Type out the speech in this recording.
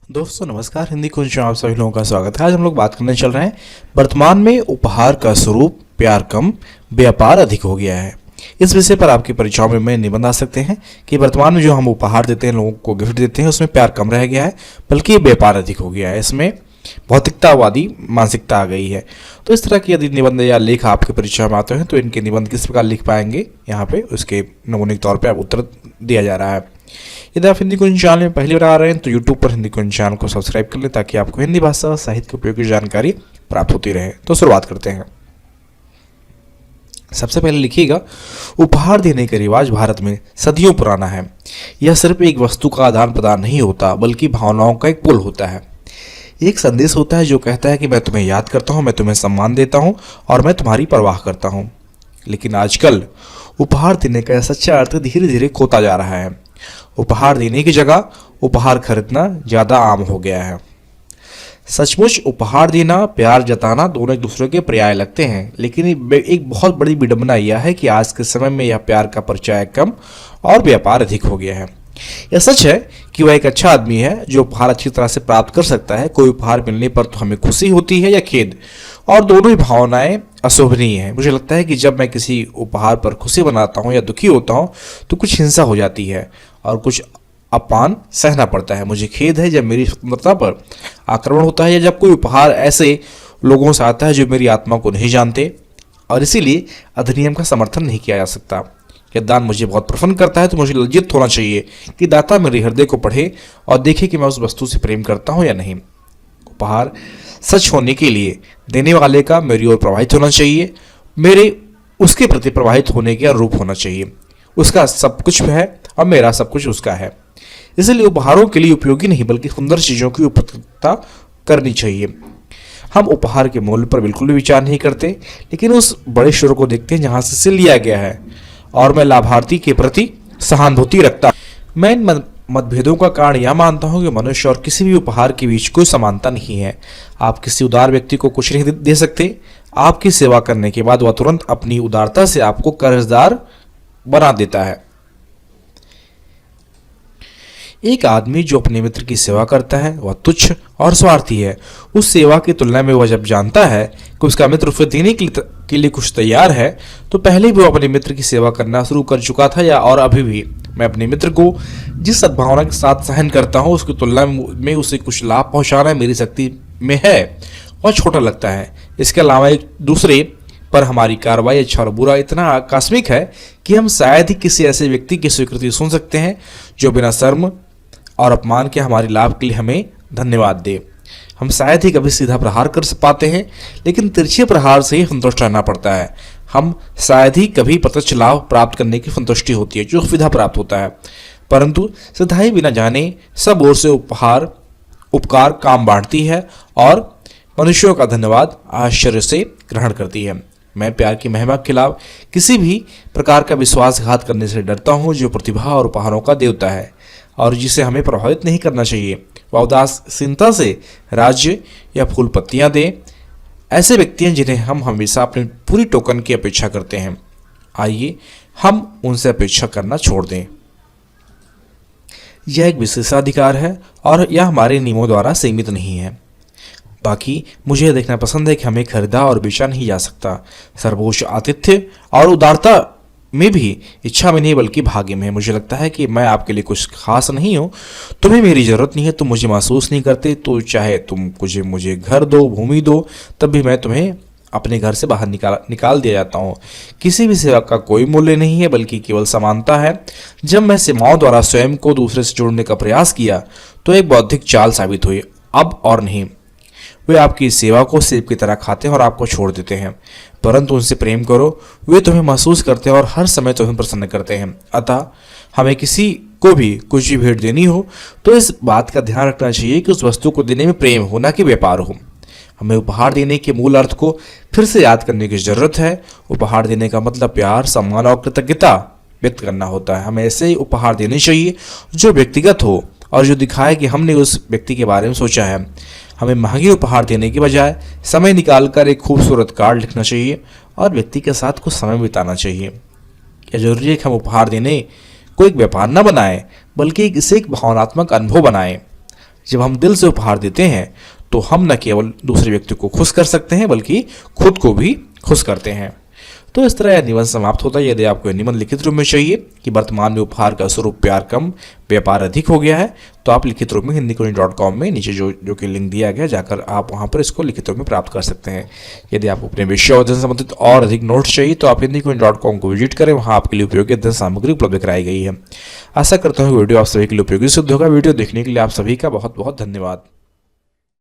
दोस्तों नमस्कार। हिंदी कुंज में आप सभी लोगों का स्वागत है। आज हम लोग बात करने चल रहे हैं वर्तमान में उपहार का स्वरूप प्यार कम व्यापार अधिक हो गया है। इस विषय पर आपकी परीक्षाओं में निबंध आ सकते हैं कि वर्तमान में जो हम उपहार देते हैं, लोगों को गिफ्ट देते हैं, उसमें प्यार कम रह गया है बल्कि व्यापार अधिक हो गया है। इसमें भौतिकतावादी मानसिकता आ गई है। तो इस तरह के यदि निबंध या लेख आपके परीक्षा में आते हैं तो इनके निबंध किस प्रकार लिख पाएंगे, यहाँ पे उसके नमूने के तौर पे उत्तर दिया जा रहा है। यदि आप हिंदी कुंज चैनल में पहली बार आ रहे हैं तो यूट्यूब पर हिंदी कुंज चैनल को सब्सक्राइब कर लें ताकि आपको हिंदी भाषा और साहित्य की उपयोगी जानकारी प्राप्त होती रहे। तो शुरुआत करते हैं। सबसे पहले लिखिएगा, उपहार देने का रिवाज भारत में सदियों पुराना है। यह सिर्फ एक वस्तु का आदान प्रदान नहीं होता बल्कि भावनाओं का एक पुल होता है। एक संदेश होता है जो कहता है कि मैं तुम्हें याद करता हूँ, मैं तुम्हें सम्मान देता हूँ और मैं तुम्हारी परवाह करता हूँ। लेकिन आजकल उपहार देने का सच्चा अर्थ धीरे धीरे खोता जा रहा है। उपहार देने की जगह उपहार खरीदना ज़्यादा आम हो गया है। सचमुच उपहार देना, प्यार जताना दोनों एक दूसरे के पर्याय लगते हैं, लेकिन एक बहुत बड़ी विडंबना यह है कि आज के समय में यह प्यार का परिचय कम और व्यापार अधिक हो गया है। यह सच है कि वह एक अच्छा आदमी है जो उपहार अच्छी तरह से प्राप्त कर सकता है। कोई उपहार मिलने पर तो हमें खुशी होती है या खेद, और दोनों ही भावनाएं अशोभनीय हैं। मुझे लगता है कि जब मैं किसी उपहार पर खुशी मनाता हूँ या दुखी होता हूँ तो कुछ हिंसा हो जाती है और कुछ अपमान सहना पड़ता है। मुझे खेद है जब मेरी स्वतंत्रता पर आक्रमण होता है या जब कोई उपहार ऐसे लोगों से आता है जो मेरी आत्मा को नहीं जानते, और इसीलिए अधिनियम का समर्थन नहीं किया जा सकता। यह दान मुझे बहुत प्रसन्न करता है तो मुझे लज्जित होना चाहिए कि दाता मेरे हृदय को पढ़े और देखे कि मैं उस वस्तु से प्रेम करता हूँ या नहीं। उपहार सच होने के लिए देने वाले का मेरी ओर प्रवाहित होना चाहिए, मेरे उसके प्रति प्रवाहित होने के अनुरूप होना चाहिए। उसका सब कुछ है और मेरा सब कुछ उसका है। इसलिए उपहारों के लिए उपयोगी नहीं बल्कि सुंदर चीज़ों की उपयोगिता करनी चाहिए। हम उपहार के मूल्य पर बिल्कुल भी विचार नहीं करते, लेकिन उस बड़े स्टोर को देखते हैं जहाँ से इसे लिया गया है, और मैं लाभार्थी के प्रति सहानुभूति रखता। मैं इन मतभेदों का कारण यह मानता हूँ कि मनुष्य और किसी भी उपहार के बीच कोई समानता नहीं है। आप किसी उदार व्यक्ति को कुछ नहीं दे सकते। आपकी सेवा करने के बाद वह तुरंत अपनी उदारता से आपको कर्जदार बना देता है। एक आदमी जो अपने मित्र की सेवा करता है वह तुच्छ और स्वार्थी है। उस सेवा की तुलना में वह जब जानता है कि उसका मित्र उसे देने के लिए कुछ तैयार है तो पहले भी वो अपने मित्र की सेवा करना शुरू कर चुका था, या और अभी भी मैं अपने मित्र को जिस सद्भावना के साथ सहन करता हूँ उसकी तुलना में उसे कुछ लाभ पहुँचाना मेरी शक्ति में है वह छोटा लगता है। इसके अलावा एक दूसरे पर हमारी कार्रवाई अच्छा और बुरा इतना आकस्मिक है कि हम शायद ही किसी ऐसे व्यक्ति की स्वीकृति सुन सकते हैं जो बिना शर्म और अपमान के हमारे लाभ के लिए हमें धन्यवाद दे। हम शायद ही कभी सीधा प्रहार कर पाते हैं, लेकिन तिरछे प्रहार से ही संतुष्ट रहना पड़ता है। हम शायद ही कभी प्रत्यक्ष लाभ प्राप्त करने की संतुष्टि होती है जो सुविधा प्राप्त होता है, परंतु सिधाई बिना जाने सब ओर से उपकार काम बांटती है और मनुष्यों का धन्यवाद आश्चर्य से ग्रहण करती है। मैं प्यार की महिमा के खिलाफ किसी भी प्रकार का विश्वासघात करने से डरता हूँ जो प्रतिभा और उपहारों का देवता है और जिसे हमें प्रभावित नहीं करना चाहिए। वह उदासीनता से राज्य या फूल पत्तियां दे। ऐसे व्यक्ति हैं जिन्हें हम हमेशा अपनी पूरी टोकन की अपेक्षा करते हैं। आइए हम उनसे अपेक्षा करना छोड़ दें। यह एक विशेषाधिकार है और यह हमारे नियमों द्वारा सीमित नहीं है। बाकी मुझे देखना पसंद है कि हमें खरीदा और बेचा नहीं जा सकता। सर्वोच्च आतिथ्य और उदारता में भी इच्छा में नहीं बल्कि भाग्य में है। मुझे लगता है कि मैं आपके लिए कुछ खास नहीं हूँ, तुम्हें मेरी जरूरत नहीं है, तुम मुझे महसूस नहीं करते, तो चाहे तुम मुझे घर दो, भूमि दो, तब भी मैं तुम्हें अपने घर से बाहर निकाल दिया जाता हूँ। किसी भी सेवा का कोई मूल्य नहीं है बल्कि केवल समानता है। जब मैं सेवाओं द्वारा स्वयं को दूसरे से जोड़ने का प्रयास किया तो एक बौद्धिक चाल साबित हुई। अब और नहीं, वे आपकी सेवा को सेब की तरह खाते हैं और आपको छोड़ देते हैं, परंतु उनसे प्रेम करो। वे तुम्हें महसूस करते हैं और हर समय तुम्हें प्रसन्न करते हैं। अतः हमें किसी को भी कुछ भी भेंट देनी हो तो इस बात का ध्यान रखना चाहिए कि उस वस्तु को देने में प्रेम हो, ना कि व्यापार हो। हमें उपहार देने के मूल अर्थ को फिर से याद करने की जरूरत है। उपहार देने का मतलब प्यार, सम्मान और कृतज्ञता व्यक्त करना होता है। हमें ऐसे ही उपहार देने चाहिए जो व्यक्तिगत हो और जो दिखाए कि हमने उस व्यक्ति के बारे में सोचा है। हमें महंगे उपहार देने के बजाय समय निकालकर एक खूबसूरत कार्ड लिखना चाहिए और व्यक्ति के साथ कुछ समय बिताना चाहिए। क्या जरूरी है कि हम उपहार देने को एक व्यापार न बनाएं, बल्कि इसे एक भावनात्मक अनुभव बनाएं। जब हम दिल से उपहार देते हैं तो हम न केवल दूसरे व्यक्ति को खुश कर सकते हैं बल्कि खुद को भी खुश करते हैं। तो इस तरह यह निबंध समाप्त होता है। यदि आपको यह निबंध लिखित रूप में चाहिए कि वर्तमान में उपहार का स्वरूप प्यार कम व्यापार अधिक हो गया है, तो आप लिखित रूप में hindikoniji.com में नीचे जो कि लिंक दिया गया जाकर आप वहां पर इसको लिखित रूप में प्राप्त कर सकते हैं। यदि आपको अपने विषय और अध्ययन संबंधित और अधिक नोट्स चाहिए तो आप hindikoniji.com को विजिट करें, वहां आपके लिए उपयोगी अध्ययन सामग्री उपलब्ध कराई गई है। आशा करता हूँ वीडियो आप सभी के लिए उपयोगी सिद्ध होगा। वीडियो देखने के लिए आप सभी का बहुत बहुत धन्यवाद।